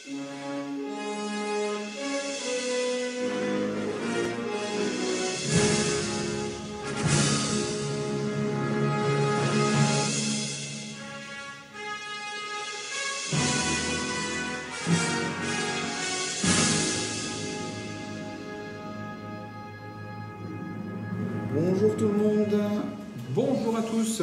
Bonjour tout le monde. Bonjour à tous.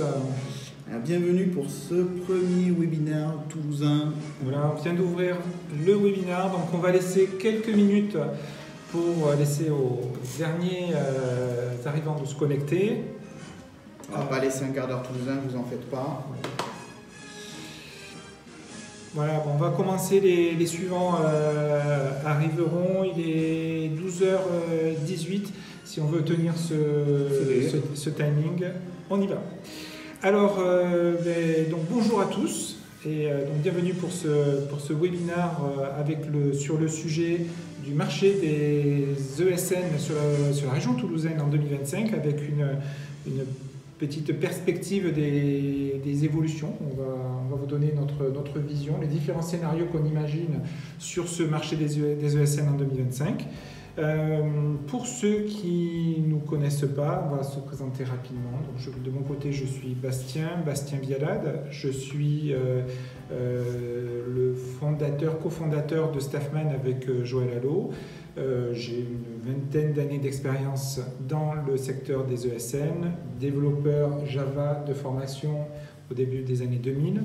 Bienvenue pour ce premier webinaire toulousain. Voilà, on vient d'ouvrir le webinaire, donc on va laisser quelques minutes pour laisser aux derniers arrivants de se connecter. On va pas laisser un quart d'heure toulousain, vous en faites pas. Voilà, bon, on va commencer, les suivants arriveront, il est 12h18, si on veut tenir ce timing, on y va. Alors, donc bonjour à tous, et donc bienvenue pour ce webinaire sur le sujet du marché des ESN sur la région toulousaine en 2025, avec une petite perspective des évolutions. On va vous donner notre vision, les différents scénarios qu'on imagine sur ce marché des ESN en 2025. Pour ceux qui ne nous connaissent pas, on va se présenter rapidement. Donc de mon côté, je suis Bastien Bialade. Je suis le cofondateur de Staffman avec Joël Allot. J'ai une vingtaine d'années d'expérience dans le secteur des ESN, développeur Java de formation au début des années 2000.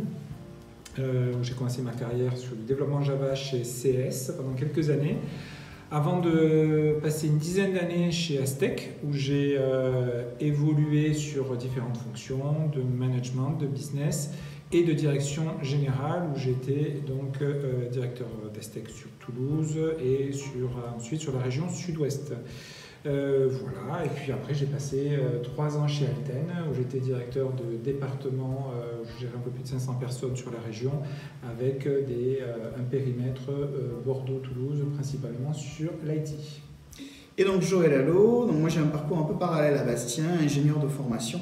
J'ai commencé ma carrière sur le développement Java chez CS pendant quelques années, avant de passer une dizaine d'années chez Aztec, où j'ai évolué sur différentes fonctions de management, de business et de direction générale, où j'étais donc directeur d'Aztec sur Toulouse et ensuite sur la région sud-ouest. Voilà, et puis après j'ai passé 3 ans chez Alten, où j'étais directeur de département, où je gérais un peu plus de 500 personnes sur la région, avec un périmètre Bordeaux-Toulouse, principalement sur l'IT. Et donc Joël Allot, donc moi j'ai un parcours un peu parallèle à Bastien, ingénieur de formation.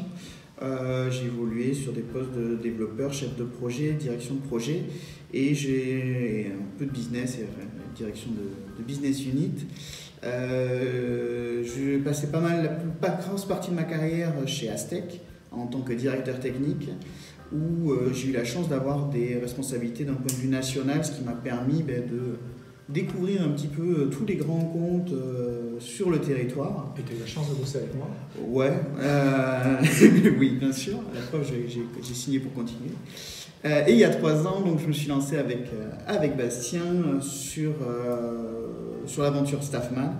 J'ai évolué sur des postes de développeur, chef de projet, direction de projet, et j'ai un peu de business et direction de business unit. Je passais la grosse partie de ma carrière chez Aztec en tant que directeur technique, où j'ai eu la chance d'avoir des responsabilités d'un point de vue national, ce qui m'a permis de découvrir un petit peu tous les grands comptes sur le territoire. Et tu as eu la chance de bosser avec moi? Ouais, oui, bien sûr. À la preuve, j'ai signé pour continuer. Et il y a 3 ans, donc, je me suis lancé avec Bastien sur l'aventure Staffman.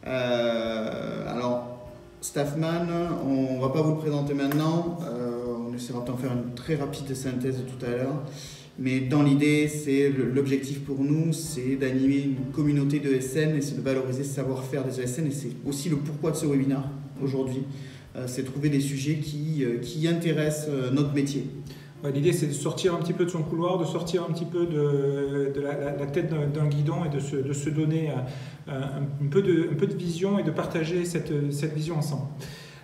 Alors, Staffman, on ne va pas vous le présenter maintenant. On essaiera d'en faire une très rapide synthèse tout à l'heure. Mais dans l'idée, l'objectif pour nous, c'est d'animer une communauté d'ESN et c'est de valoriser ce savoir-faire des ESN. Et c'est aussi le pourquoi de ce webinaire aujourd'hui. C'est trouver des sujets qui intéressent notre métier. Ouais, l'idée, c'est de sortir un petit peu de son couloir, de sortir un petit peu de la tête d'un guidon et de se donner un peu de vision et de partager cette vision ensemble.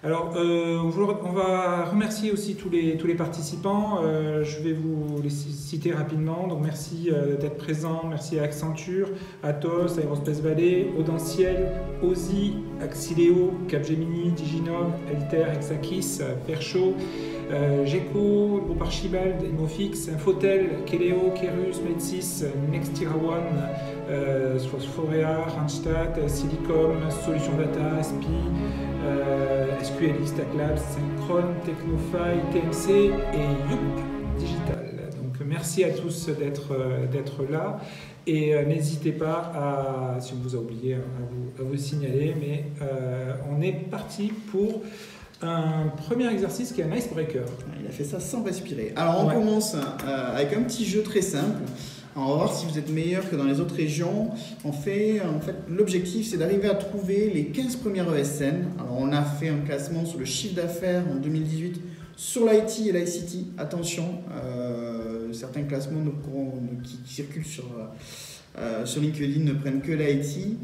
Alors, on va remercier aussi tous les participants. Je vais vous les citer rapidement. Donc, merci d'être présents. Merci à Accenture, Atos, Aerospace Valley, Audentiel, OSI, Axileo, Capgemini, Diginov, Elter, Hexakis, Perchaud, GECO, Groupe Archibald, Emofix, Infotel, Keleo, Kerus, Medsys, Nextirawan, Forea, Randstad, Silicom, Solution Data, SPI, SQLix, Taclabs, Synchron, Technofy, TMC et Youp Digital. Donc merci à tous d'être là et n'hésitez pas si on vous a oublié, à vous signaler, mais on est parti pour un premier exercice qui est un icebreaker. Il a fait ça sans respirer. Alors on commence avec un petit jeu très simple. Alors, on va voir si vous êtes meilleur que dans les autres régions. En fait, l'objectif, c'est d'arriver à trouver les 15 premières ESN. Alors, on a fait un classement sur le chiffre d'affaires en 2018 sur l'IT et l'ICT. Attention, certains classements qui circulent sur LinkedIn ne prennent que l'IT.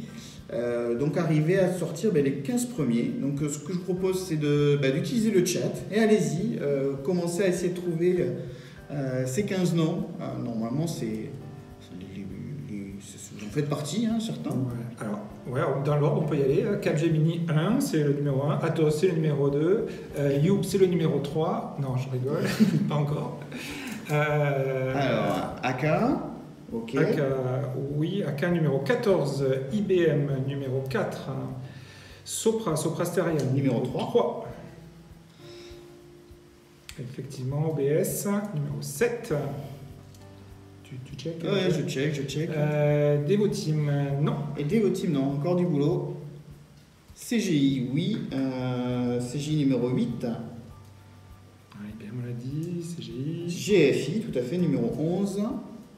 Donc, arriver à sortir les 15 premiers. Donc, ce que je vous propose, c'est d'utiliser le chat. Et allez-y, commencez à essayer de trouver ces 15 noms. Normalement, c'est Vous en faites partie, hein, certains. Ouais. Alors, dans l'ordre, on peut y aller. Capgemini 1, c'est le numéro 1. Atos, c'est le numéro 2. Youp, c'est le numéro 3. Non, je rigole, pas encore. Alors, AK, ok. AK numéro 14. IBM numéro 4. Sopra Steria numéro 3. Effectivement, OBS numéro 7. Tu check? Ouais, je check. Devoteam, non. Et Devoteam, non, encore du boulot. CGI, oui. CGI numéro 8. IBM, on l'a dit. CGI. GFI, tout à fait, numéro 11.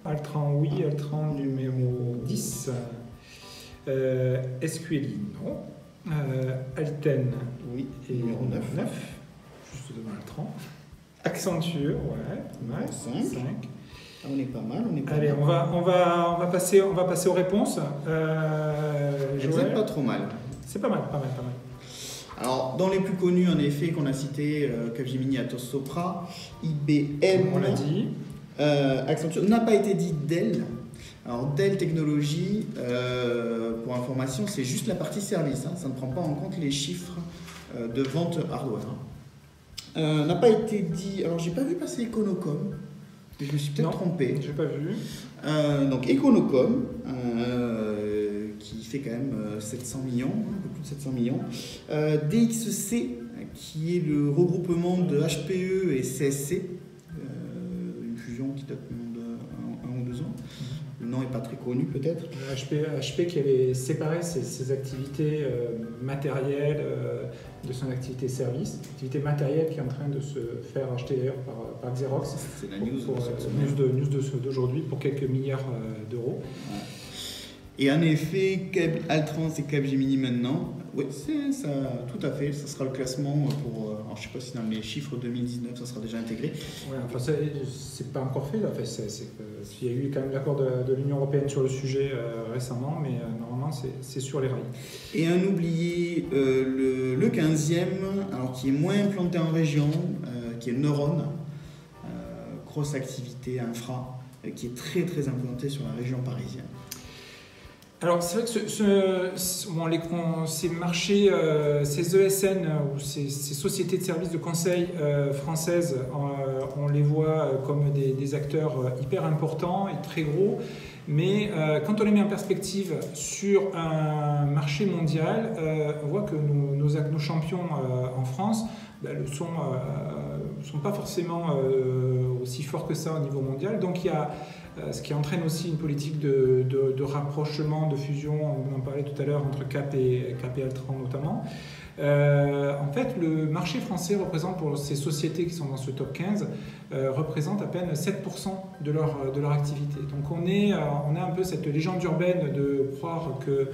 Altran, oui. Altran numéro 10. SQLI, non. Alten, oui. Et numéro 9. Juste devant Altran. Accenture, ouais. Numéro 5. On est pas mal, Allez, on va passer aux réponses. Vous n'êtes pas trop mal. C'est pas mal. Alors, dans les plus connus, en effet, qu'on a cité, Capgemini, Atos, Sopra, IBM, on l'a dit. Accenture, n'a pas été dit Dell. Alors, Dell Technologies, pour information, c'est juste la partie service. Hein, ça ne prend pas en compte les chiffres de vente hardware. N'a pas été dit. Alors, j'ai pas vu passer Econocom. Je me suis peut-être trompé. Je n'ai pas vu. Donc Econocom, qui fait quand même 700 millions, un peu plus de 700 millions. DXC, qui est le regroupement de HPE et CSC, une fusion qui date de 1 ou 2 ans. Le nom n'est pas très connu peut-être. HP qui avait séparé ses activités matérielles de son activité service. Activité matérielle qui est en train de se faire acheter d'ailleurs par Xerox. C'est la news, news d'aujourd'hui pour quelques milliards d'euros. Ouais. Et en effet, Altran et Capgemini maintenant, oui, c'est ça, tout à fait. Ça sera le classement pour. Alors, je ne sais pas si dans les chiffres 2019, ça sera déjà intégré. Ouais, enfin, c'est pas encore fait. Enfin, il y a eu quand même l'accord de l'Union européenne sur le sujet récemment, mais normalement, c'est sur les rails. Et un oublié, le 15e, alors qui est moins implanté en région, qui est Neuron, grosse activité infra, qui est très très implantée sur la région parisienne. Alors c'est vrai que ces marchés, ces ESN ou ces sociétés de services de conseil françaises, on les voit comme des acteurs hyper importants et très gros. Mais quand on les met en perspective sur un marché mondial, on voit que nos champions en France ne sont pas forcément aussi forts que ça au niveau mondial. Donc il y a ce qui entraîne aussi une politique de rapprochement, de fusion, on en parlait tout à l'heure, entre Cap et Altran notamment. En fait, le marché français représente, pour ces sociétés qui sont dans ce top 15, représente à peine 7% de leur activité. Donc on a un peu cette légende urbaine de croire que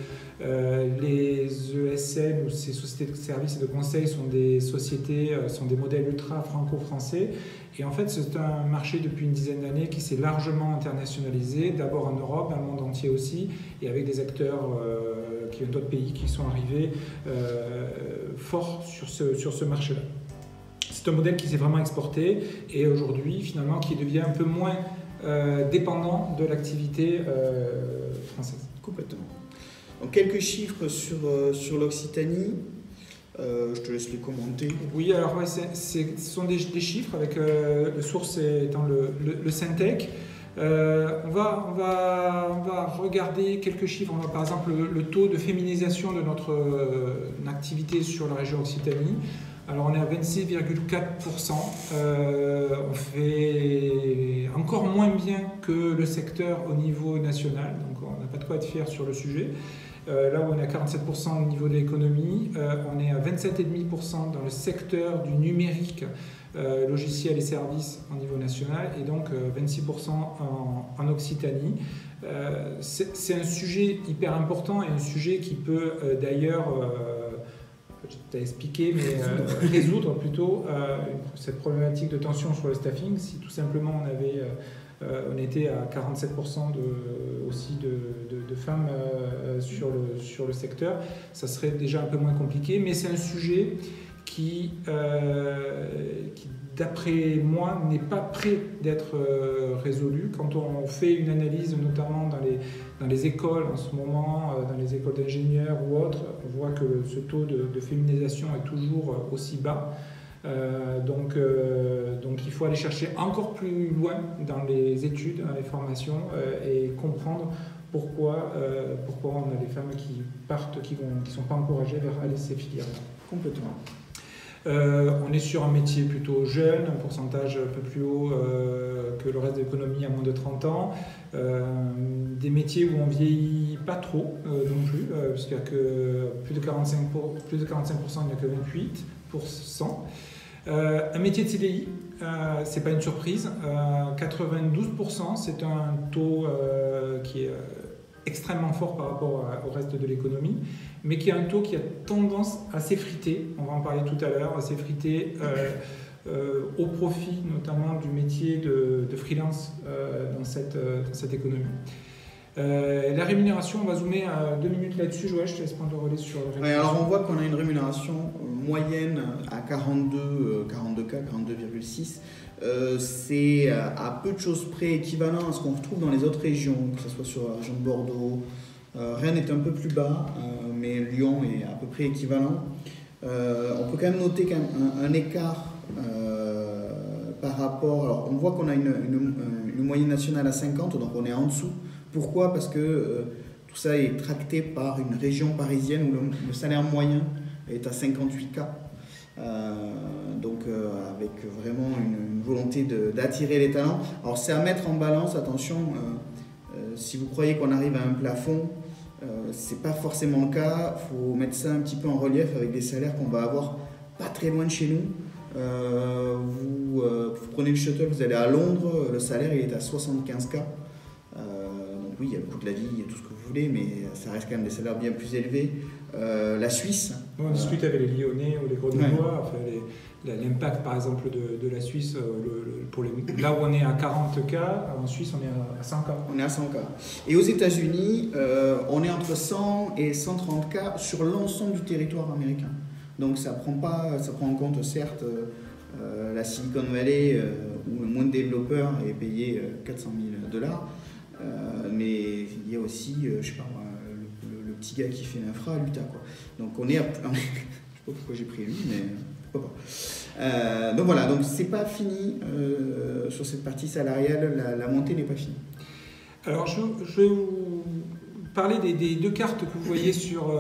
les ESN ou ces sociétés de services et de conseil sont des sociétés, sont des modèles ultra franco-français. Et en fait, c'est un marché depuis une dizaine d'années qui s'est largement internationalisé, d'abord en Europe, dans le monde entier aussi, et avec des acteurs qui viennent d'autres pays qui sont arrivés forts sur ce marché-là. C'est un modèle qui s'est vraiment exporté et aujourd'hui, finalement, qui devient un peu moins dépendant de l'activité française. Complètement. Donc, quelques chiffres sur l'Occitanie. Je te laisse les commenter. Oui, alors ouais, ce sont des chiffres avec le source étant le Syntec. On va regarder quelques chiffres. On va par exemple le taux de féminisation de notre activité sur la région Occitanie. Alors on est à 26,4%. On fait encore moins bien que le secteur au niveau national. Donc on n'a pas de quoi être fier sur le sujet. Là où on est à 47% au niveau de l'économie, on est à 27,5% dans le secteur du numérique, logiciel et services au niveau national, et donc 26% en Occitanie. C'est un sujet hyper important et un sujet qui peut d'ailleurs, je t'ai expliqué, mais résoudre plutôt cette problématique de tension sur le staffing. Si tout simplement on était à 47% aussi de femmes sur le secteur, ça serait déjà un peu moins compliqué, mais c'est un sujet qui d'après moi, n'est pas prêt d'être résolu. Quand on fait une analyse, notamment dans les écoles en ce moment, dans les écoles d'ingénieurs ou autres, on voit que ce taux de féminisation est toujours aussi bas. Donc il faut aller chercher encore plus loin dans les études, dans les formations et comprendre pourquoi on a des femmes qui partent, qui sont pas encouragées vers aller ces filières-là. Complètement. On est sur un métier plutôt jeune, un pourcentage un peu plus haut que le reste de l'économie à moins de 30 ans. Des métiers où on ne vieillit pas trop non plus, puisqu'il n'y a que plus de 45%, il n'y a que 28%. Un métier de CDI, c'est pas une surprise. 92%, c'est un taux qui est extrêmement fort par rapport au reste de l'économie, mais qui est un taux qui a tendance à s'effriter, on va en parler tout à l'heure, à s'effriter au profit notamment du métier de freelance dans cette économie. La rémunération, on va zoomer 2 minutes là-dessus. Joël, je te laisse prendre le relais sur la rémunération. Alors on voit qu'on a une rémunération moyenne à 42K, 42,6. C'est à peu de choses près équivalent à ce qu'on retrouve dans les autres régions, que ce soit sur la région de Bordeaux. Rennes est un peu plus bas, mais Lyon est à peu près équivalent. On peut quand même noter un écart par rapport... Alors on voit qu'on a une moyenne nationale à 50, donc on est en dessous. Pourquoi ? Parce que tout ça est tracté par une région parisienne où le salaire moyen est à 58K. Donc avec vraiment une volonté d'attirer les talents. Alors c'est à mettre en balance, attention, si vous croyez qu'on arrive à un plafond, c'est pas forcément le cas. Il faut mettre ça un petit peu en relief avec des salaires qu'on va avoir pas très loin de chez nous. Vous prenez le shuttle, vous allez à Londres, le salaire il est à 75K. Oui, il y a le coût de la vie, il y a tout ce que vous voulez, mais ça reste quand même des salaires bien plus élevés. La Suisse... On discute avec les Lyonnais ou les Grenoblois, enfin, l'impact par exemple de la Suisse, là où on est à 40K, en Suisse on est à 100K. On est à 100K. Et aux États-Unis, on est entre 100 et 130K sur l'ensemble du territoire américain. Donc ça prend en compte certes la Silicon Valley où le moindre développeur est payé $400 000. Mais il y a aussi, je sais pas moi, le petit gars qui fait l'infra à l'Utah, quoi. Donc on est je sais pas pourquoi j'ai pris lui, mais pourquoi pas. Donc voilà, donc c'est pas fini sur cette partie salariale, la montée n'est pas finie. Alors je vais vous parler des 2 cartes que vous voyez sur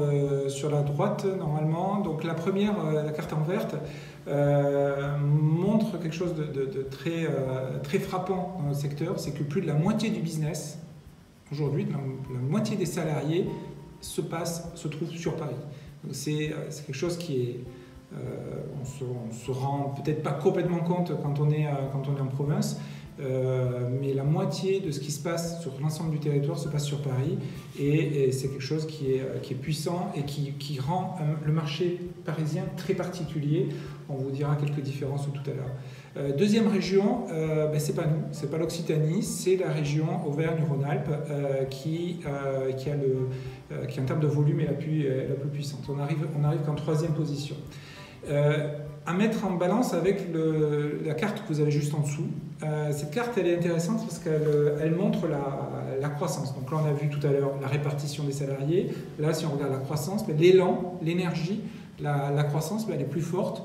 la droite normalement. Donc la première, la carte en verte, montre quelque chose de très frappant dans le secteur, c'est que plus de la moitié du business, aujourd'hui, la moitié des salariés se trouve sur Paris. C'est quelque chose qui est... on se rend peut-être pas complètement compte quand on est en province, mais la moitié de ce qui se passe sur l'ensemble du territoire se passe sur Paris et c'est quelque chose qui est puissant et qui rend le marché parisien très particulier. On vous dira quelques différences tout à l'heure. Deuxième région, c'est pas nous, c'est pas l'Occitanie, c'est la région Auvergne-Rhône-Alpes qui en termes de volume est la plus puissante. On arrive qu'en 3e position. À mettre en balance avec la carte que vous avez juste en dessous. Cette carte, elle est intéressante parce qu'elle montre la croissance. Donc là, on a vu tout à l'heure la répartition des salariés. Là, si on regarde la croissance, l'élan, l'énergie, la croissance, elle est plus forte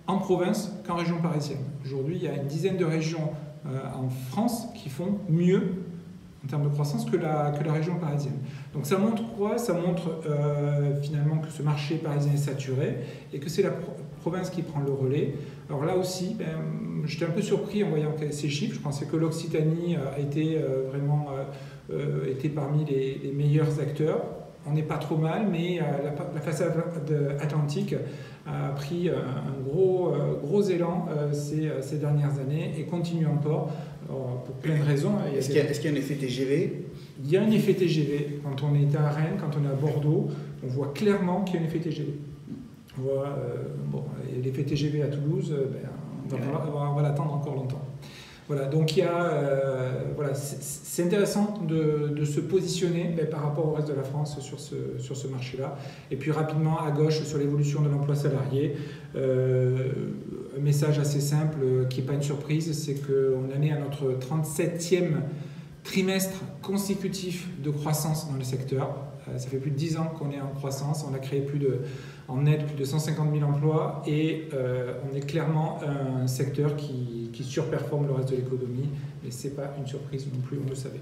en province qu'en région parisienne. Aujourd'hui, il y a une dizaine de régions en France qui font mieux en termes de croissance que la région parisienne. Donc ça montre quoi ? Ça montre finalement que ce marché parisien est saturé et que c'est la province qui prend le relais. Alors là aussi, j'étais un peu surpris en voyant ces chiffres. Je pensais que l'Occitanie a été vraiment était parmi les meilleurs acteurs. On n'est pas trop mal, mais la façade atlantique a pris un gros élan ces dernières années et continue encore pour plein de raisons. Est-ce qu'il y a un effet TGV ? Il y a un effet TGV. Quand on est à Rennes, quand on est à Bordeaux, on voit clairement qu'il y a un effet TGV. On voit l'effet TGV à Toulouse, on va l'attendre encore longtemps. Voilà, donc il y a, voilà, c'est intéressant de se positionner par rapport au reste de la France sur ce marché-là. Et puis rapidement, à gauche, sur l'évolution de l'emploi salarié, un message assez simple qui n'est pas une surprise, c'est qu'on en est à notre 37e trimestre consécutif de croissance dans le secteur. Ça fait plus de 10 ans qu'on est en croissance, on a créé en net plus de 150 000 emplois et on est clairement un secteur qui surperforme le reste de l'économie et ce n'est pas une surprise non plus, on le savait.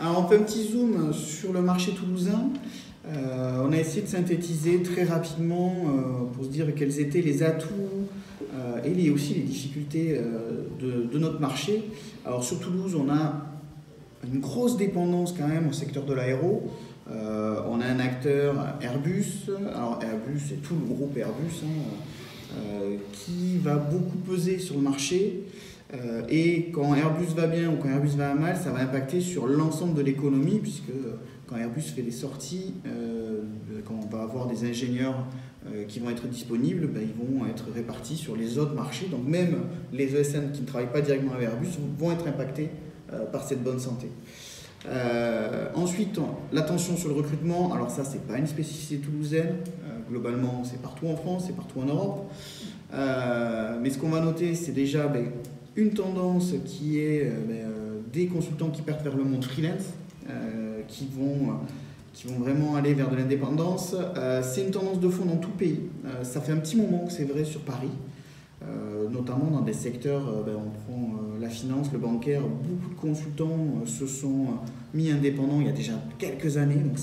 Alors on fait un petit zoom sur le marché toulousain. On a essayé de synthétiser très rapidement pour se dire quels étaient les atouts et aussi les difficultés de notre marché. Alors sur Toulouse, on a une grosse dépendance quand même au secteur de l'aéro. On a un acteur Airbus, alors Airbus c'est tout le groupe Airbus qui va beaucoup peser sur le marché et quand Airbus va bien ou quand Airbus va mal, ça va impacter sur l'ensemble de l'économie puisque quand Airbus fait des sorties, quand on va avoir des ingénieurs qui vont être disponibles, ils vont être répartis sur les autres marchés. Donc même les ESN qui ne travaillent pas directement avec Airbus vont être impactés par cette bonne santé. Ensuite, l'attention sur le recrutement, alors ça c'est pas une spécificité toulousaine, globalement c'est partout en France, c'est partout en Europe, mais ce qu'on va noter c'est déjà une tendance qui est des consultants qui partent vers le monde freelance, qui vont vraiment aller vers de l'indépendance. C'est une tendance de fond dans tout le pays, ça fait un petit moment que c'est vrai sur Paris. Notamment dans des secteurs, on prend la finance, le bancaire, beaucoup de consultants se sont mis indépendants il y a déjà quelques années. Donc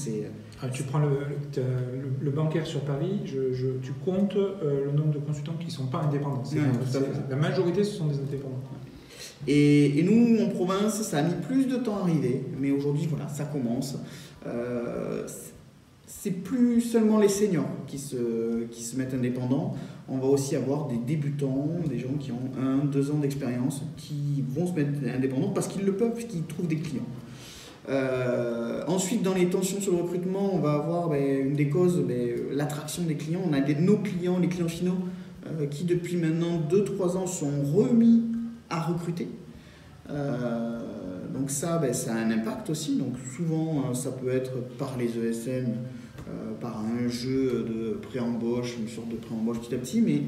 tu prends le bancaire sur Paris, tu comptes le nombre de consultants qui ne sont pas indépendants. La majorité, ce sont des indépendants. Et nous, en province, ça a mis plus de temps à arriver, mais aujourd'hui, voilà, ça commence. C'est plus seulement les seniors qui se mettent indépendants. On va aussi avoir des débutants, des gens qui ont 1-2 ans d'expérience, qui vont se mettre indépendants parce qu'ils le peuvent, parce qu'ils trouvent des clients. Ensuite, dans les tensions sur le recrutement, on va avoir une des causes, l'attraction des clients. On a nos clients, les clients finaux, qui depuis maintenant 2-3 ans sont remis à recruter. Donc ça, ça a un impact aussi. Donc souvent, ça peut être par les ESN, par un jeu de pré-embauche, une sorte de pré-embauche petit à petit, mais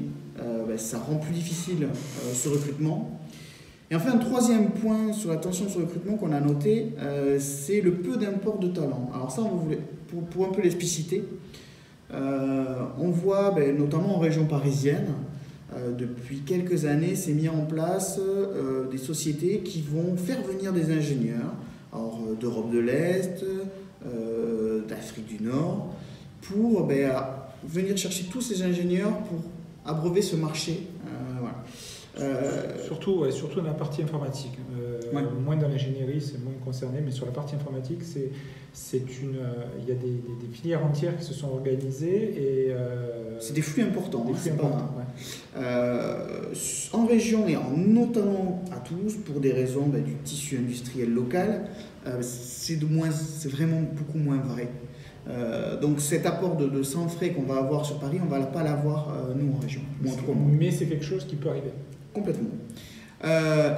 ça rend plus difficile ce recrutement. Et enfin, un troisième point sur la tension sur le recrutement qu'on a noté, c'est le peu d'import de talent. Alors ça, pour un peu l'expliciter, on voit notamment en région parisienne, depuis quelques années, s'est mis en place des sociétés qui vont faire venir des ingénieurs d'Europe de l'Est, d'Afrique du Nord, pour venir chercher tous ces ingénieurs pour abreuver ce marché. Surtout dans la partie informatique. Moins dans l'ingénierie, c'est moins concerné, mais sur la partie informatique, il y a des filières entières qui se sont organisées. Et c'est des flux importants. En région et notamment à Toulouse, pour des raisons du tissu industriel local, c'est vraiment beaucoup moins vrai. Donc cet apport de sans frais qu'on va avoir sur Paris, on ne va pas l'avoir nous en région. Mais c'est quelque chose qui peut arriver. Complètement.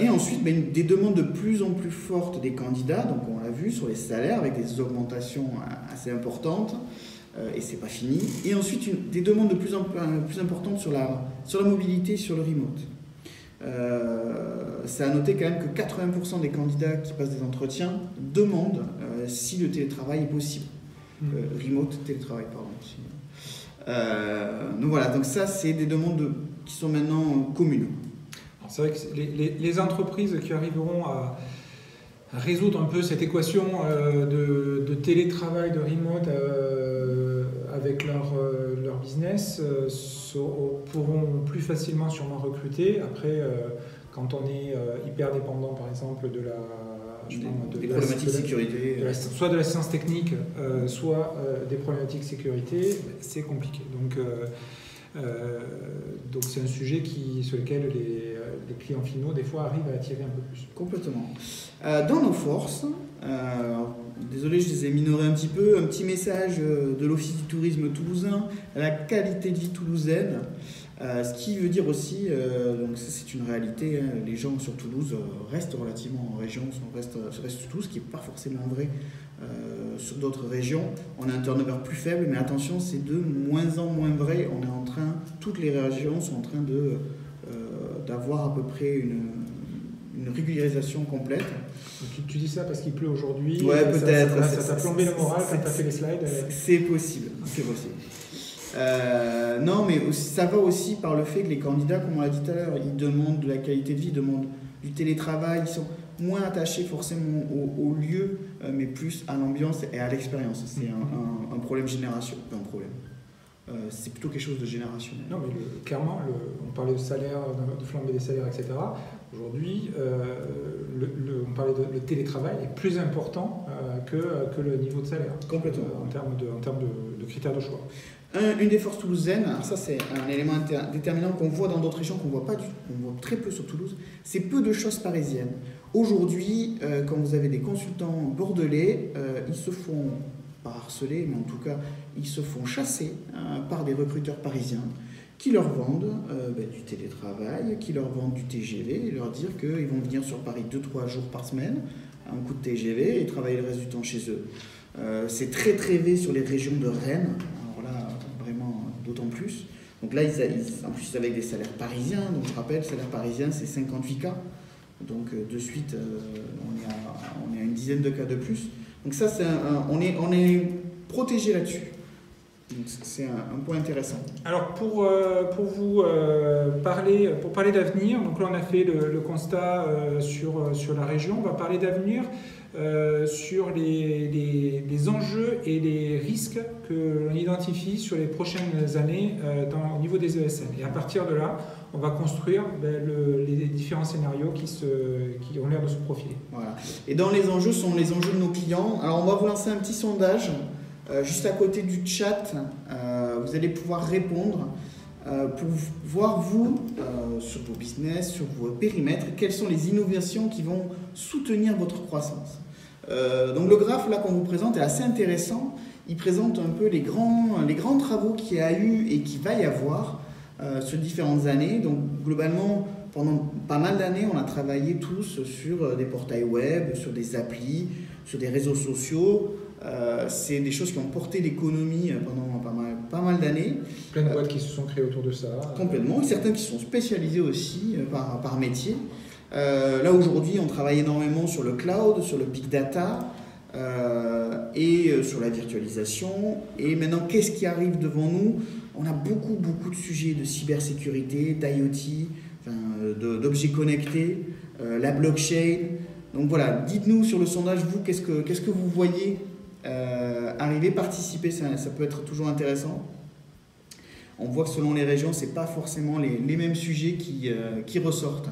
Et ensuite, des demandes de plus en plus fortes des candidats, donc on l'a vu sur les salaires avec des augmentations assez importantes, et c'est pas fini. Et ensuite, des demandes de plus en plus importantes sur la mobilité, sur le remote. Ça a noté quand même que 80% des candidats qui passent des entretiens demandent si le télétravail est possible. Remote, télétravail, pardon. Donc voilà, donc ça, c'est des demandes qui sont maintenant communes. C'est vrai que les entreprises qui arriveront à résoudre un peu cette équation de télétravail, de remote avec leur business pourront plus facilement sûrement recruter. Après, quand on est hyper dépendant, par exemple, des problématiques de sécurité, soit de l'assistance technique, soit des problématiques de sécurité, c'est compliqué. Donc c'est un sujet sur lequel les clients finaux des fois arrivent à attirer un peu plus. Complètement. Dans nos forces, désolé je les ai minorés un petit message de l'Office du tourisme toulousain, la qualité de vie toulousaine. Ce qui veut dire aussi, donc ça c'est une réalité, hein, les gens sur Toulouse restent relativement en région, restent sur Toulouse, ce qui n'est pas forcément vrai sur d'autres régions. On a un turnover plus faible, mais attention, c'est de moins en moins vrai. Toutes les régions sont en train d'avoir à peu près une régularisation complète. Tu dis ça parce qu'il pleut aujourd'hui. Ouais, peut-être. Ça t'a plombé le moral quand tu as fait les slides. C'est possible. Non, mais ça va aussi par le fait que les candidats, comme on l'a dit tout à l'heure, ils demandent de la qualité de vie, ils demandent du télétravail, ils sont moins attachés forcément au lieu, mais plus à l'ambiance et à l'expérience. C'est un problème génération, pas un problème. C'est plutôt quelque chose de générationnel. Non, mais clairement, on parlait de salaire, de flambée des salaires, etc. Aujourd'hui, on parlait le télétravail est plus important que le niveau de salaire. Complètement. En termes de critères de choix. Une des forces toulousaines, alors ça c'est un élément déterminant qu'on voit dans d'autres régions, qu'on voit très peu sur Toulouse, c'est peu de choses parisiennes. Aujourd'hui, quand vous avez des consultants bordelais, ils se font pas harceler, mais en tout cas, ils se font chasser par des recruteurs parisiens qui leur vendent du télétravail, qui leur vendent du TGV, et leur dire qu'ils vont venir sur Paris 2-3 jours par semaine, à un coup de TGV, et travailler le reste du temps chez eux. C'est très très vrai sur les régions de Rennes, alors là, vraiment d'autant plus. Donc là, en plus, ils avec des salaires parisiens, donc je rappelle, le salaire parisien, c'est 58K. Donc de suite, on est à une dizaine de cas de plus. Donc ça, on est protégé là-dessus. Donc c'est un point intéressant. Alors pour vous parler d'avenir, donc là on a fait le constat sur la région, on va parler d'avenir sur les enjeux et les risques que l'on identifie sur les prochaines années au niveau des ESN. Et à partir de là, on va construire les différents scénarios qui ont l'air de se profiler. Voilà. Et dans les enjeux sont les enjeux de nos clients. Alors on va vous lancer un petit sondage juste à côté du chat. Vous allez pouvoir répondre pour voir vous, sur vos business, sur vos périmètres, quelles sont les innovations qui vont soutenir votre croissance. Donc le graphe là qu'on vous présente est assez intéressant. Il présente un peu les grands travaux qu'il y a eu et qu'il va y avoir sur différentes années. Donc globalement, pendant pas mal d'années, on a travaillé tous sur des portails web, sur des applis, sur des réseaux sociaux. C'est des choses qui ont porté l'économie pendant pas mal d'années. Plein de boîtes qui se sont créées autour de ça. Complètement, et certains qui sont spécialisés aussi par métier. Là aujourd'hui, on travaille énormément sur le cloud, sur le big data et sur la virtualisation. Et maintenant, qu'est-ce qui arrive devant nous? On a beaucoup de sujets de cybersécurité, d'IoT, d'objets connectés, la blockchain. Donc voilà, dites-nous sur le sondage, vous, qu'est-ce que vous voyez arriver, participer, ça peut être toujours intéressant. On voit que selon les régions, ce n'est pas forcément les mêmes sujets qui ressortent.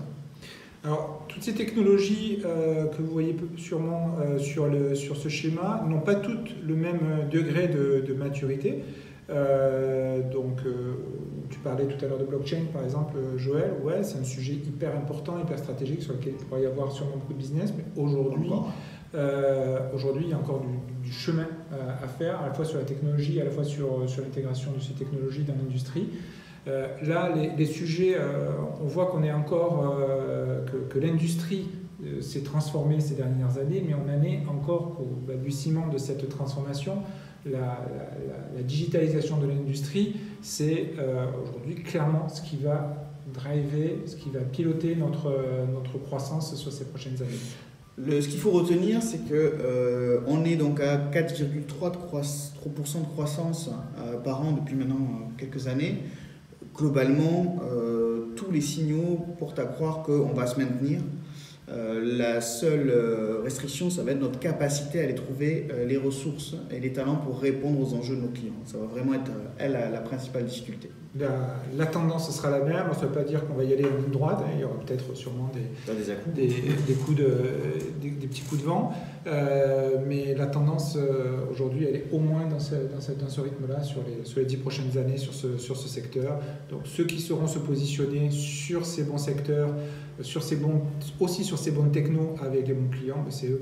Alors, toutes ces technologies que vous voyez sûrement sur ce schéma n'ont pas toutes le même degré de maturité. Tu parlais tout à l'heure de blockchain, par exemple, Joël. Ouais, c'est un sujet hyper important, hyper stratégique sur lequel il pourrait y avoir sûrement beaucoup de business. Mais aujourd'hui, il y a encore du chemin à faire, à la fois sur la technologie, à la fois sur l'intégration de ces technologies dans l'industrie. Là, les sujets, on voit qu'on est encore que l'industrie s'est transformée ces dernières années, mais on en est encore au balbutiement de cette transformation. La digitalisation de l'industrie, c'est aujourd'hui clairement ce qui va driver, ce qui va piloter notre croissance sur ces prochaines années. Ce qu'il faut retenir, c'est qu'on est donc à 4,3% de croissance par an depuis maintenant quelques années. Globalement, tous les signaux portent à croire qu'on va se maintenir. La seule restriction, ça va être notre capacité à aller trouver les ressources et les talents pour répondre aux enjeux de nos clients. Ça va vraiment être, la principale difficulté. La tendance sera la même, ça ne veut pas dire qu'on va y aller en ligne droite, hein. Il y aura peut-être sûrement des petits coups de vent, mais la tendance aujourd'hui, elle est au moins dans ce rythme-là sur les 10 prochaines années sur ce secteur. Donc ceux qui sauront se positionner sur ces bons secteurs aussi sur ces bons technos avec les bons clients, c'est eux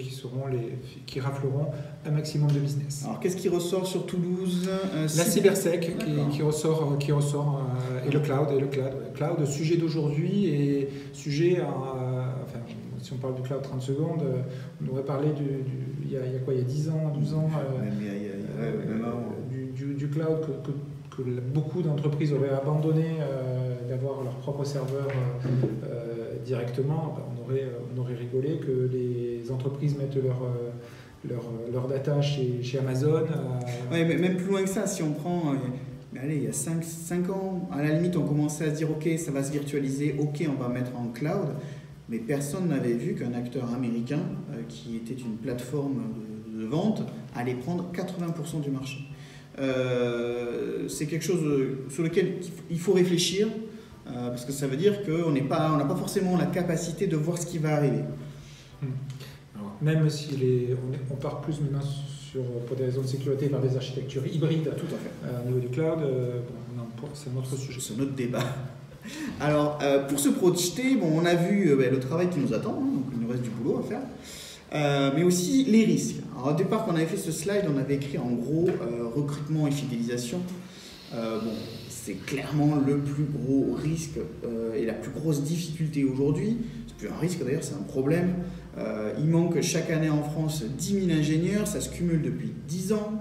qui rafleront un maximum de business. Alors qu'est-ce qui ressort sur Toulouse? La cybersec qui ressort et le cloud, sujet d'aujourd'hui et sujet si on parle du cloud 30 secondes, on aurait parlé il y a quoi, il y a 10 ans, 12 ans, du cloud que beaucoup d'entreprises auraient abandonné d'avoir leur propre serveur directement. On aurait rigolé que les entreprises mettent leur data chez Amazon. Oui, mais même plus loin que ça, si on prend... allez, il y a 5 ans, à la limite, on commençait à se dire « Ok, ça va se virtualiser, ok, on va mettre en cloud ». Mais personne n'avait vu qu'un acteur américain, qui était une plateforme de vente, allait prendre 80% du marché. C'est quelque chose sur lequel il faut réfléchir, parce que ça veut dire qu'on n'a pas forcément la capacité de voir ce qui va arriver. Alors, même si on part plus maintenant pour des raisons de sécurité vers des architectures hybrides. Tout à fait. Au niveau du cloud, c'est un autre sujet. C'est un autre débat. Alors, pour se projeter, on a vu le travail qui nous attend, donc il nous reste du boulot à faire, mais aussi les risques. Alors, au départ, quand on avait fait ce slide, on avait écrit en gros recrutement et fidélisation. C'est clairement le plus gros risque et la plus grosse difficulté aujourd'hui. C'est plus un risque d'ailleurs, c'est un problème. Il manque chaque année en France 10 000 ingénieurs, ça se cumule depuis 10 ans.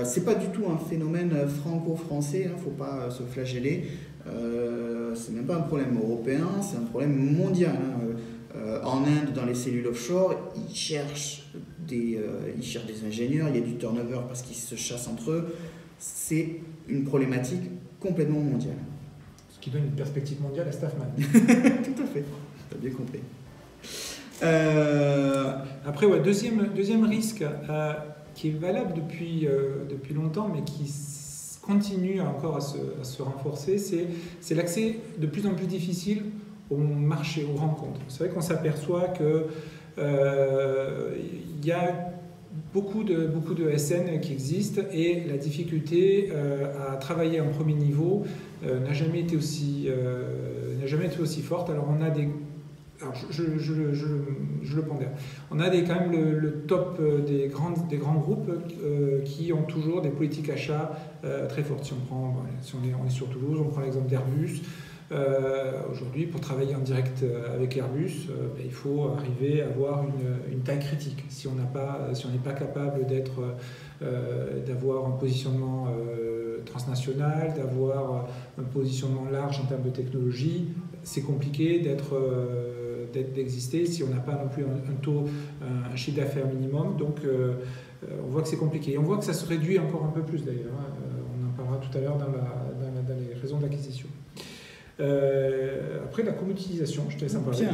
C'est pas du tout un phénomène franco-français, il ne faut pas se flageller. C'est même pas un problème européen, c'est un problème mondial. En Inde, dans les cellules offshore, ils cherchent des ingénieurs, il y a du turnover parce qu'ils se chassent entre eux. C'est une problématique complètement mondiale. Ce qui donne une perspective mondiale à Staffman. Tout à fait, tu as bien compris. Après, deuxième risque qui est valable depuis longtemps, mais qui continue encore à se renforcer, c'est l'accès de plus en plus difficile au marché, aux rencontres. C'est vrai qu'on s'aperçoit que il y a beaucoup de SN qui existent et la difficulté à travailler en premier niveau n'a jamais été aussi forte. Alors on a je le pondère. On a quand même le top des grands groupes qui ont toujours des politiques achats très fortes. Si on est sur Toulouse, on prend l'exemple d'Airbus. Aujourd'hui, pour travailler en direct avec Airbus, il faut arriver à avoir une taille critique. Si on n'est pas capable d'avoir un positionnement transnational, d'avoir un positionnement large en termes de technologie, c'est compliqué d'exister si on n'a pas non plus un chiffre d'affaires minimum. Donc on voit que c'est compliqué. Et on voit que ça se réduit encore un peu plus d'ailleurs. On en parlera tout à l'heure dans les raisons d'acquisition. Après la commoditisation, je te laisse en parler.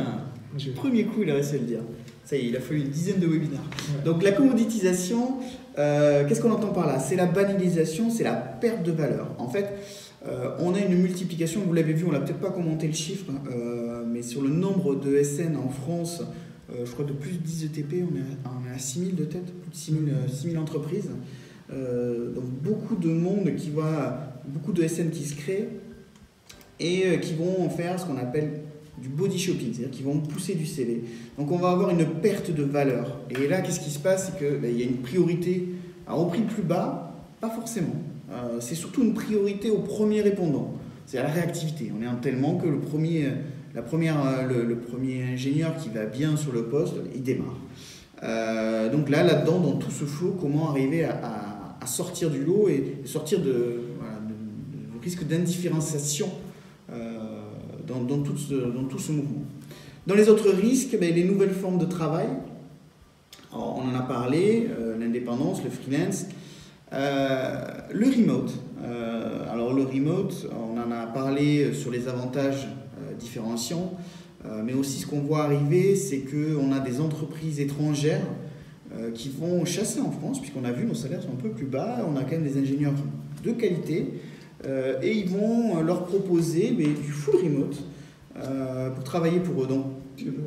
Tiens, premier coup, il a réussi à le dire. Ça y est, il a fallu une dizaine de webinaires. Ouais. Donc la commoditisation, qu'est-ce qu'on entend par là? C'est la banalisation, c'est la perte de valeur. En fait, on a une multiplication, vous l'avez vu, on n'a peut-être pas commenté le chiffre, mais sur le nombre de SN en France, je crois de plus de 10 ETP, on est à 6 000 de tête, plus de 6 000 entreprises. Donc beaucoup de monde qui voit, beaucoup de SN qui se créent et qui vont faire ce qu'on appelle du body shopping, c'est-à-dire qu'ils vont pousser du CV. Donc on va avoir une perte de valeur. Et là, qu'est-ce qui se passe? C'est qu'il y a une priorité. Alors au prix le plus bas, pas forcément. C'est surtout une priorité au premier répondant. C'est à la réactivité. On est en tellement que le premier ingénieur qui va bien sur le poste, il démarre. Donc là-dedans, dans tout ce flot, comment arriver à sortir du lot et sortir du risque d'indifférenciation dans tout ce mouvement. Dans les autres risques, les nouvelles formes de travail. Alors, on en a parlé, l'indépendance, le freelance, le remote. Alors le remote, on en a parlé sur les avantages différenciants, mais aussi ce qu'on voit arriver, c'est qu'on a des entreprises étrangères qui vont chasser en France, puisqu'on a vu nos salaires sont un peu plus bas, on a quand même des ingénieurs de qualité, et ils vont leur proposer du full remote pour travailler pour eux. Donc,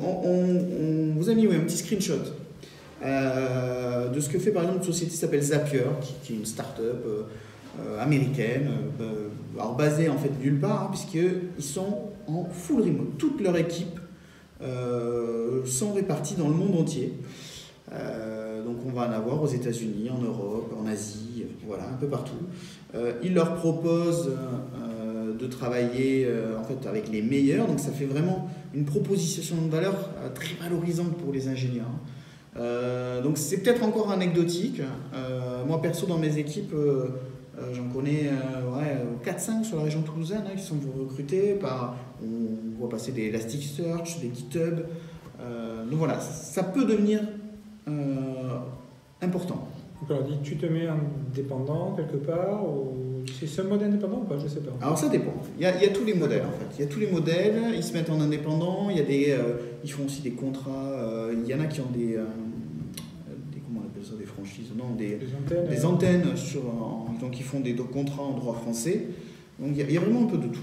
on vous a mis un petit screenshot de ce que fait par exemple une société qui s'appelle Zapier, qui est une start-up américaine, alors basée en fait nulle part, puisqu'ils sont en full remote. Toute leur équipe sont répartis dans le monde entier. Donc on va en avoir aux États-Unis, en Europe, en Asie, voilà, un peu partout. Ils leur proposent de travailler en fait avec les meilleurs, donc ça fait vraiment une proposition de valeur très valorisante pour les ingénieurs. Donc c'est peut-être encore anecdotique. Moi perso dans mes équipes, j'en connais 4-5 sur la région toulousaine qui sont recrutés par, on voit passer des Elasticsearch, des GitHub. Donc voilà, ça peut devenir important. Donc alors, tu te mets indépendant quelque part ou c'est ce mode indépendant ou pas? Je sais pas. Alors ça dépend. Il y a tous les modèles en fait. Il y a tous les modèles. Ils se mettent en indépendant. Il y a ils font aussi des contrats. Il y en a qui ont des comment on appelle ça, des franchises, non, des antennes donc ils font des contrats en droit français. Donc il y a vraiment un peu de tout.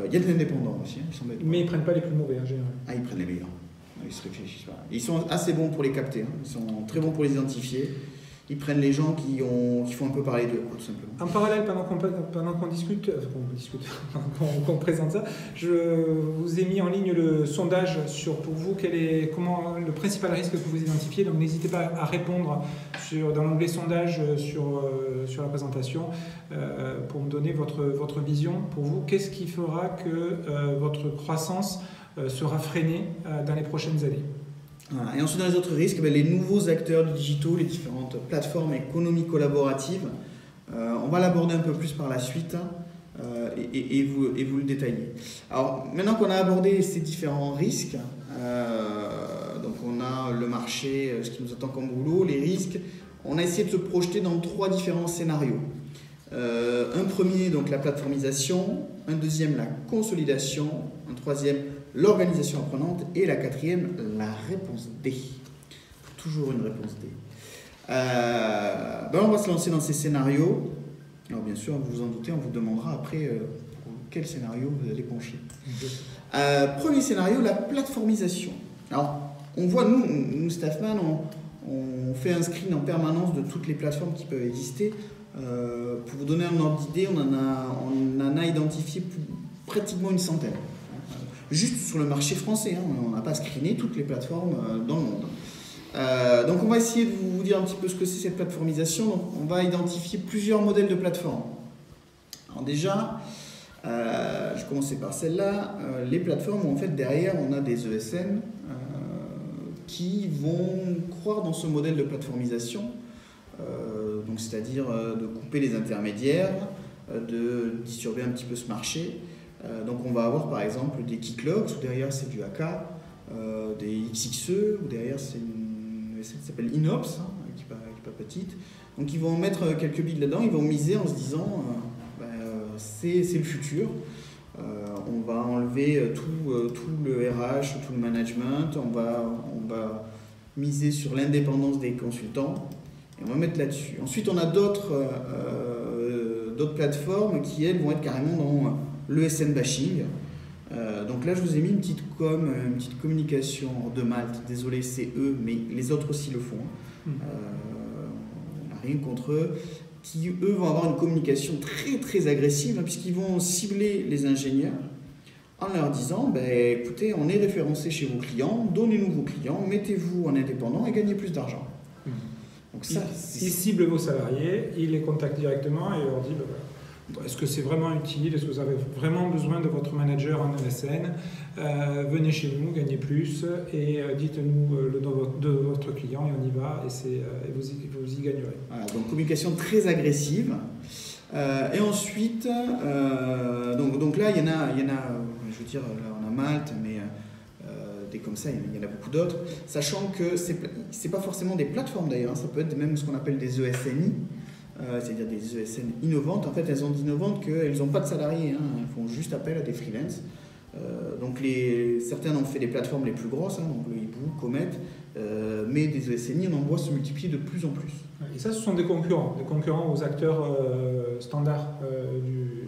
Il y a des indépendants aussi. Ils sont mais ils prennent pas les plus mauvais en général. Ils prennent les meilleurs. Ils se réfléchissent pas. Ils sont assez bons pour les capter. Ils sont très bons pour les identifier. Ils prennent les gens qui font un peu parler d'eux, tout simplement. En parallèle, pendant qu'on discute, qu'on présente ça, je vous ai mis en ligne le sondage sur, pour vous, le principal risque que vous identifiez. Donc n'hésitez pas à répondre dans l'onglet sondage sur la présentation pour me donner votre vision. Pour vous, qu'est-ce qui fera que votre croissance sera freinée dans les prochaines années? Voilà. Et ensuite, dans les autres risques, les nouveaux acteurs du digital, les différentes plateformes économiques collaboratives, on va l'aborder un peu plus par la suite et vous le détailler. Alors, maintenant qu'on a abordé ces différents risques, donc on a le marché, ce qui nous attend comme boulot, les risques, on a essayé de se projeter dans 3 différents scénarios. Un premier, donc la plateformisation, un deuxième, la consolidation, un troisième, l'organisation apprenante, et la quatrième, la réponse D. Toujours une réponse D. On va se lancer dans ces scénarios. Alors bien sûr, vous vous en doutez, on vous demandera après quel scénario vous allez pencher. Premier scénario, la plateformisation. Alors, on voit, nous Staffman, on fait un screen en permanence de toutes les plateformes qui peuvent exister. Pour vous donner un ordre d'idée, on en a identifié pratiquement une centaine. Juste sur le marché français, on n'a pas screené toutes les plateformes dans le monde. Donc on va essayer de vous dire un petit peu ce que c'est cette plateformisation. Donc, on va identifier plusieurs modèles de plateformes. Alors déjà, je vais commencer par celle-là. Les plateformes, en fait, derrière, on a des ESN qui vont croire dans ce modèle de plateformisation. Donc c'est-à-dire de couper les intermédiaires, de disturber un petit peu ce marché. Donc on va avoir par exemple des Keycloaks, où derrière c'est du AK, des XXE, où derrière c'est une ESN qui s'appelle Inops, qui n'est pas petite. Donc ils vont mettre quelques billes là-dedans, ils vont miser en se disant c'est le futur. On va enlever tout le RH, tout le management, on va miser sur l'indépendance des consultants et on va mettre là-dessus. Ensuite on a d'autres plateformes qui elles vont être carrément dans l'ESN bashing. Donc là je vous ai mis une petite communication de Malte, désolé c'est eux, mais les autres aussi le font. On n'a rien contre eux, qui eux vont avoir une communication très très agressive, puisqu'ils vont cibler les ingénieurs en leur disant écoutez, on est référencé chez vos clients, donnez-nous vos clients, mettez-vous en indépendant et gagnez plus d'argent. Donc ça, ils ciblent vos salariés, ils les contactent directement et leur disent est-ce que c'est vraiment utile? Est-ce que vous avez vraiment besoin de votre manager en ESN? Venez chez nous, gagnez plus et dites-nous le nom de votre client et on y va et vous y gagnerez. Voilà, donc communication très agressive. Et ensuite, donc là, il y en a, je veux dire, là on a Malte, mais des comme ça, il y en a beaucoup d'autres. Sachant que c'est pas forcément des plateformes d'ailleurs, ça peut être même ce qu'on appelle des ESNI. C'est-à-dire des ESN innovantes. En fait, elles ont d'innovantes qu'elles n'ont pas de salariés, elles font juste appel à des freelances. Donc certaines ont fait les plateformes les plus grosses, donc le Hibou, Comet, mais des ESNI, on en voit se multiplier de plus en plus. Et ça, ce sont des concurrents aux acteurs standards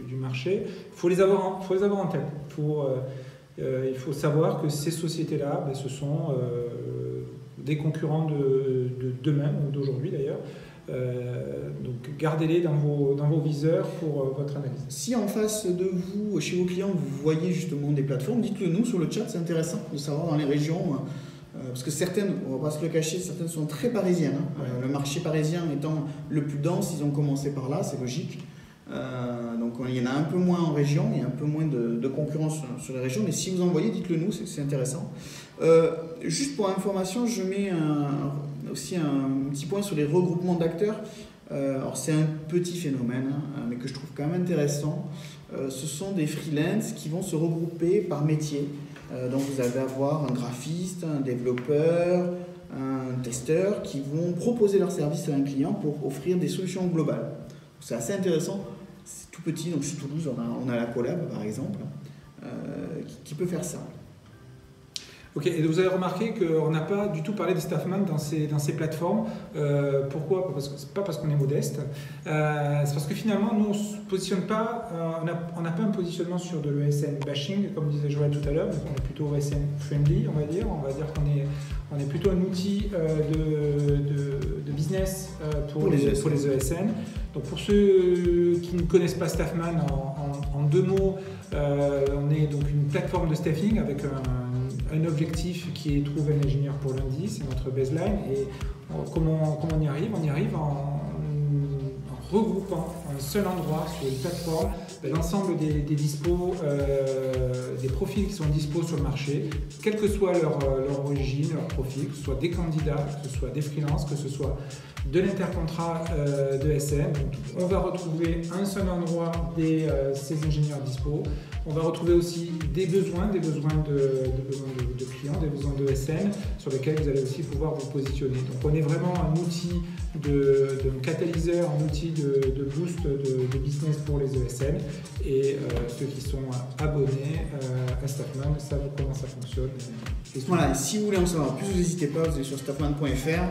du marché. Il faut les avoir en tête. Il faut savoir que ces sociétés-là, ce sont des concurrents de demain, ou d'aujourd'hui d'ailleurs. Donc gardez-les dans vos viseurs pour votre analyse. Si en face de vous, chez vos clients, vous voyez justement des plateformes, dites-le nous sur le chat, c'est intéressant de savoir dans les régions, parce que certaines, on ne va pas se le cacher, certaines sont très parisiennes. Le marché parisien étant le plus dense, ils ont commencé par là, c'est logique. Donc il y en a un peu moins en région, il y a un peu moins de concurrence sur les régions, mais si vous en voyez, dites-le nous, c'est intéressant. Juste pour information, je mets aussi un petit point sur les regroupements d'acteurs. Alors c'est un petit phénomène, mais que je trouve quand même intéressant. Ce sont des freelances qui vont se regrouper par métier. Donc vous allez avoir un graphiste, un développeur, un testeur qui vont proposer leur service à un client pour offrir des solutions globales. C'est assez intéressant, c'est tout petit, donc sur Toulouse on a la Collab par exemple, qui peut faire ça. Ok, et vous avez remarqué qu'on n'a pas du tout parlé des Staffman dans ces plateformes. Pourquoi ? Pas parce qu'on est modeste, c'est parce que finalement, nous, on ne se positionne pas, on n'a pas un positionnement sur de l'ESN bashing, comme disait Joël tout à l'heure, donc on est plutôt ESN friendly, on va dire qu'on est plutôt un outil de business pour les ESN. Donc pour ceux qui ne connaissent pas Staffman, en deux mots, on est donc une plateforme de staffing avec un objectif qui est trouver un ingénieur pour lundi, c'est notre baseline. Et comment on y arrive ? On y arrive en regroupant un seul endroit sur une plateforme l'ensemble des dispos, des profils qui sont dispos sur le marché, quelle que soit leur origine, leur profil, que ce soit des candidats, que ce soit des freelances, que ce soit de l'intercontrat de SM. Donc, on va retrouver un seul endroit ces ingénieurs dispo. On va retrouver aussi des besoins de clients, des besoins de SM sur lesquels vous allez aussi pouvoir vous positionner. Donc on est vraiment un outil de catalyseur, un outil de boost de business pour les ESN. Et ceux qui sont abonnés à Staffman savent comment ça fonctionne. Voilà, et si vous voulez en savoir plus, n'hésitez pas, vous allez sur staffman.fr.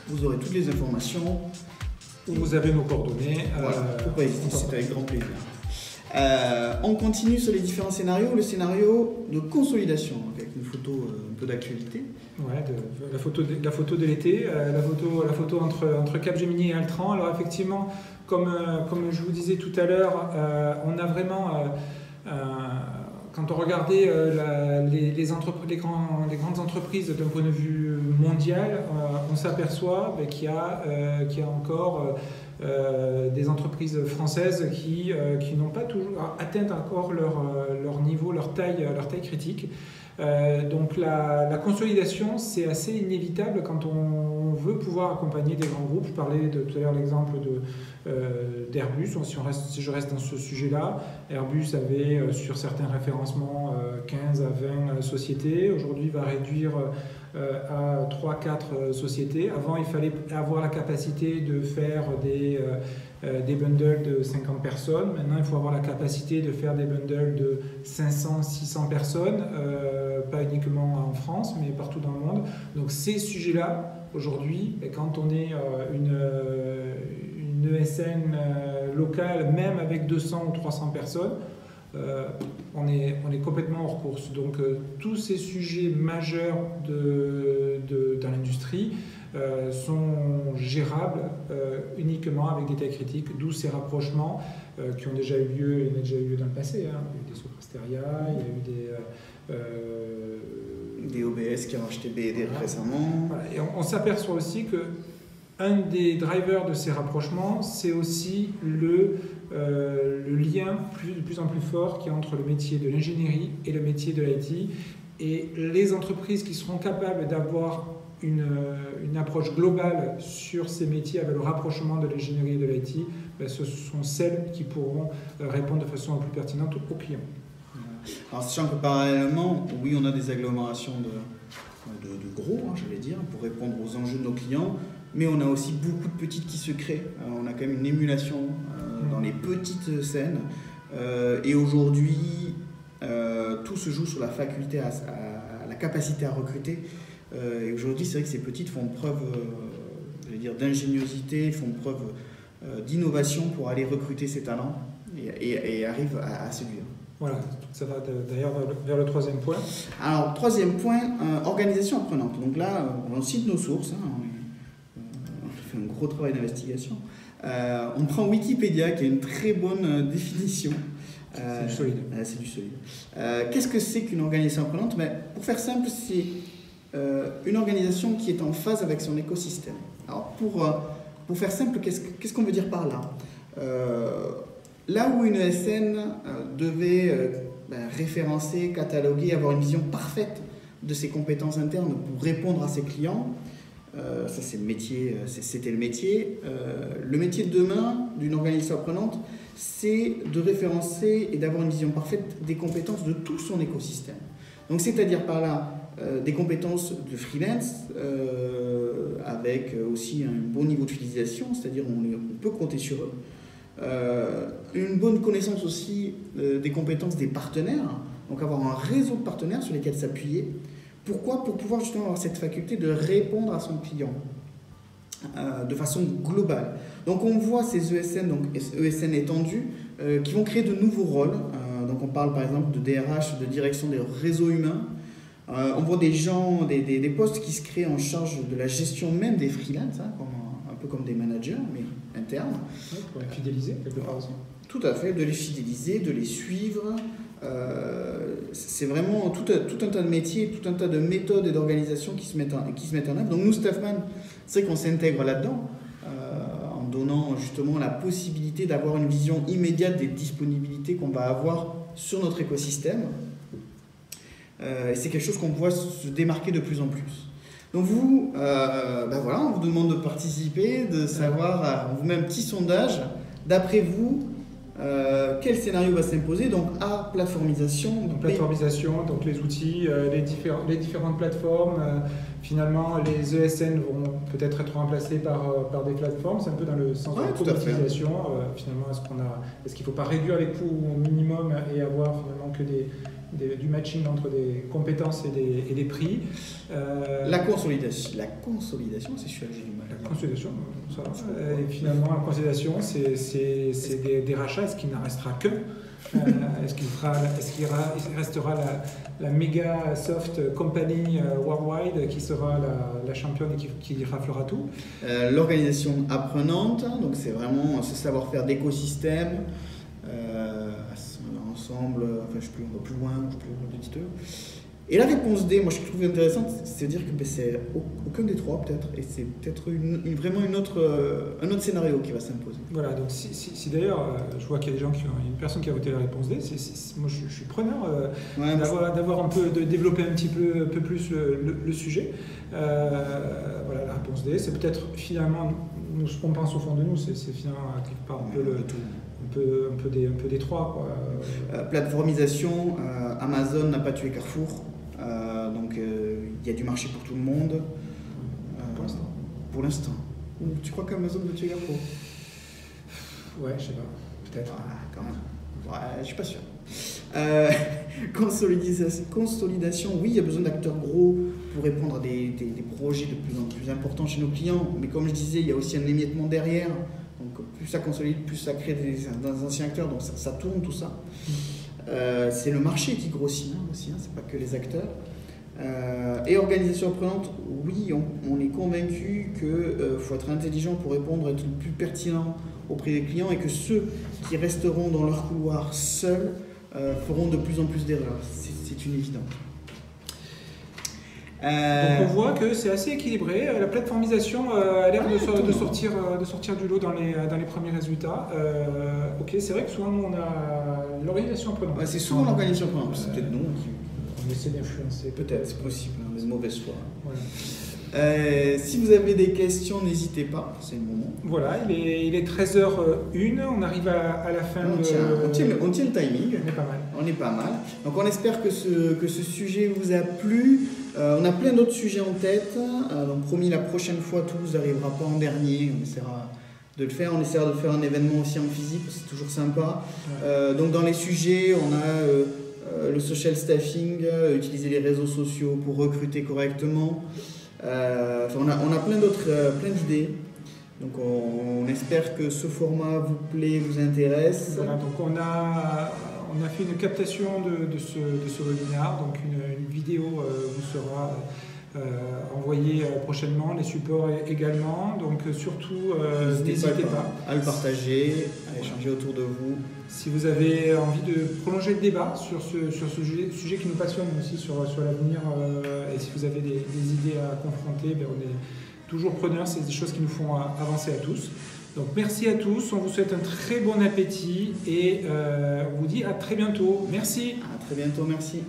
Vous aurez toutes les informations. Vous avez nos coordonnées. Voilà, faut pas hésiter, c'est avec grand plaisir. On continue sur les différents scénarios. Le scénario de consolidation, avec une photo un peu d'actualité. Ouais, la photo de l'été, la photo entre Capgemini et Altran. Alors effectivement, comme je vous disais tout à l'heure, on a vraiment... quand on regardait les grandes entreprises d'un point de vue mondial, on s'aperçoit qu'il y a encore des entreprises françaises qui n'ont pas toujours atteint encore leur niveau, leur taille critique. Donc la consolidation, c'est assez inévitable quand on veut pouvoir accompagner des grands groupes. Je parlais tout à l'heure l'exemple d'Airbus. Si je reste dans ce sujet-là, Airbus avait sur certains référencements 15 à 20 sociétés. Aujourd'hui, va réduire à 3-4 sociétés. Avant, il fallait avoir la capacité de faire des bundles de 50 personnes. Maintenant, il faut avoir la capacité de faire des bundles de 500-600 personnes, pas uniquement en France, mais partout dans le monde. Donc ces sujets-là, aujourd'hui, quand on est une ESN locale, même avec 200 ou 300 personnes, on est complètement hors course. Donc tous ces sujets majeurs dans l'industrie sont gérables uniquement avec des tailles critiques, d'où ces rapprochements qui ont déjà eu lieu dans le passé. Hein. Il y a eu des Soprasteria, il y a eu des OBS qui ont acheté BD récemment. Voilà. Et on s'aperçoit aussi que un des drivers de ces rapprochements, c'est aussi le lien de plus en plus fort qu'il y a entre le métier de l'ingénierie et le métier de l'IT. Et les entreprises qui seront capables d'avoir une approche globale sur ces métiers avec le rapprochement de l'ingénierie et de l'IT, ce sont celles qui pourront répondre de façon plus pertinente aux clients. Alors, sachant que parallèlement, oui, on a des agglomérations de gros, j'allais dire, pour répondre aux enjeux de nos clients, mais on a aussi beaucoup de petites qui se créent. On a quand même une émulation dans les petites scènes. Et aujourd'hui, tout se joue sur la faculté, à la capacité à recruter. Et aujourd'hui, c'est vrai que ces petites font preuve d'ingéniosité, font preuve d'innovation pour aller recruter ces talents et arrivent à séduire. Voilà, ça va d'ailleurs vers le troisième point. Alors, troisième point, organisation apprenante. Donc là, on cite nos sources, on fait fait un gros travail d'investigation. On prend Wikipédia qui a une très bonne définition. C'est du solide. C'est du solide. Qu'est-ce que c'est qu'une organisation apprenante? Pour faire simple, c'est une organisation qui est en phase avec son écosystème. Alors pour faire simple, qu'est-ce qu'on veut dire par là? Là où une ESN devait référencer, cataloguer, avoir une vision parfaite de ses compétences internes pour répondre à ses clients, ça c'est le métier, c'était le métier. Le métier de demain d'une organisation apprenante, c'est de référencer et d'avoir une vision parfaite des compétences de tout son écosystème. Donc c'est-à-dire par là des compétences de freelance avec aussi un bon niveau d'utilisation, c'est-à-dire on peut compter sur eux. Une bonne connaissance aussi des compétences des partenaires, donc avoir un réseau de partenaires sur lesquels s'appuyer. Pourquoi? Pour pouvoir justement avoir cette faculté de répondre à son client de façon globale. Donc on voit ces ESN, donc ESN étendus, qui vont créer de nouveaux rôles. Donc on parle par exemple de DRH, de direction des réseaux humains. On voit des gens, des postes qui se créent en charge de la gestion même des freelances, hein, un peu comme des managers, mais internes. Ouais, pour les fidéliser quelque part aussi. Tout à fait, de les fidéliser, de les suivre. C'est vraiment tout un tas de métiers, tout un tas de méthodes et d'organisations qui se mettent en œuvre. Donc nous, Staffman, c'est vrai qu'on s'intègre là-dedans en donnant justement la possibilité d'avoir une vision immédiate des disponibilités qu'on va avoir sur notre écosystème. Et c'est quelque chose qu'on voit se démarquer de plus en plus. Donc vous, voilà, on vous demande de participer, de savoir, on vous met un petit sondage. D'après vous, quel scénario va s'imposer? Donc A, plateformisation. Donc plateformisation, donc les outils, les différentes plateformes. Finalement, les ESN vont peut-être être remplacés par des plateformes. C'est un peu dans le sens de la co-utilisation. Finalement, est-ce qu'il ne faut pas réduire les coûts au minimum et avoir finalement que du matching entre des compétences et des prix. La consolidation, c'est celui-là que j'ai du mal. La consolidation, ça va. Et finalement, la consolidation, c'est des rachats. Est-ce qu'il n'en restera qu'un? Est-ce qu'il restera la méga soft company worldwide qui sera la championne et qui raflera tout? L'organisation apprenante, donc c'est vraiment ce savoir-faire d'écosystème. Ensemble, enfin on va plus loin, plus et la réponse D, moi je trouve intéressante, c'est de dire que c'est aucun des trois peut-être, et c'est peut-être vraiment un autre scénario qui va s'imposer. Voilà, donc si d'ailleurs je vois qu'il y a des gens une personne qui a voté la réponse D, moi je suis preneur d'avoir un peu, de développer un petit peu plus le sujet. Voilà, la réponse D, c'est peut-être finalement, nous, ce qu'on pense au fond de nous, c'est finalement quelque part un peu des trois, quoi. Plateformisation, Amazon n'a pas tué Carrefour, donc il y a du marché pour tout le monde. Pour l'instant. Tu crois qu'Amazon va tuer Carrefour? Ouais, je sais pas, peut-être. Quand même. Ouais, je suis pas sûr. Consolidation, oui, il y a besoin d'acteurs gros pour répondre à des projets de plus en plus importants chez nos clients, mais comme je disais, il y a aussi un émiettement derrière. Donc plus ça consolide, plus ça crée des anciens acteurs, donc ça tourne tout ça. C'est le marché qui grossit aussi, c'est pas que les acteurs. Et organisation apprenante, oui, on est convaincu qu'il faut être intelligent pour répondre, être le plus pertinent auprès des clients, et que ceux qui resteront dans leur couloir seuls feront de plus en plus d'erreurs. C'est une évidence. Donc on voit que c'est assez équilibré. La plateformisation a l'air de sortir du lot dans les premiers résultats. Ok, c'est vrai que souvent nous on a l'organisation apprenante. C'est souvent l'organisation apprenante. C'est peut-être nous qui on essaie d'influencer. Peut-être, c'est possible, mais de mauvaise foi. Voilà. Si vous avez des questions, n'hésitez pas, c'est le moment. Voilà, il est 13h01, on arrive à la fin. On tient le timing. On est pas mal. On est pas mal. Donc on espère que ce sujet vous a plu. On a plein d'autres sujets en tête. Donc promis, la prochaine fois, Toulouse n'arrivera pas en dernier. On essaiera de le faire. On essaiera de faire un événement aussi en physique, c'est toujours sympa. Ouais. Donc dans les sujets, on a le social staffing, utiliser les réseaux sociaux pour recruter correctement. On a plein d'idées. Donc on espère que ce format vous plaît, vous intéresse. Voilà, donc on a fait une captation de ce webinaire, donc une vidéo vous sera envoyer prochainement, les supports également. Donc surtout, n'hésitez pas à le partager, à échanger autour de vous. Si vous avez envie de prolonger le débat sur ce sujet qui nous passionne aussi sur l'avenir, et si vous avez des idées à confronter, on est toujours preneurs, c'est des choses qui nous font avancer à tous. Donc merci à tous, on vous souhaite un très bon appétit et on vous dit à très bientôt. Merci. À très bientôt, merci.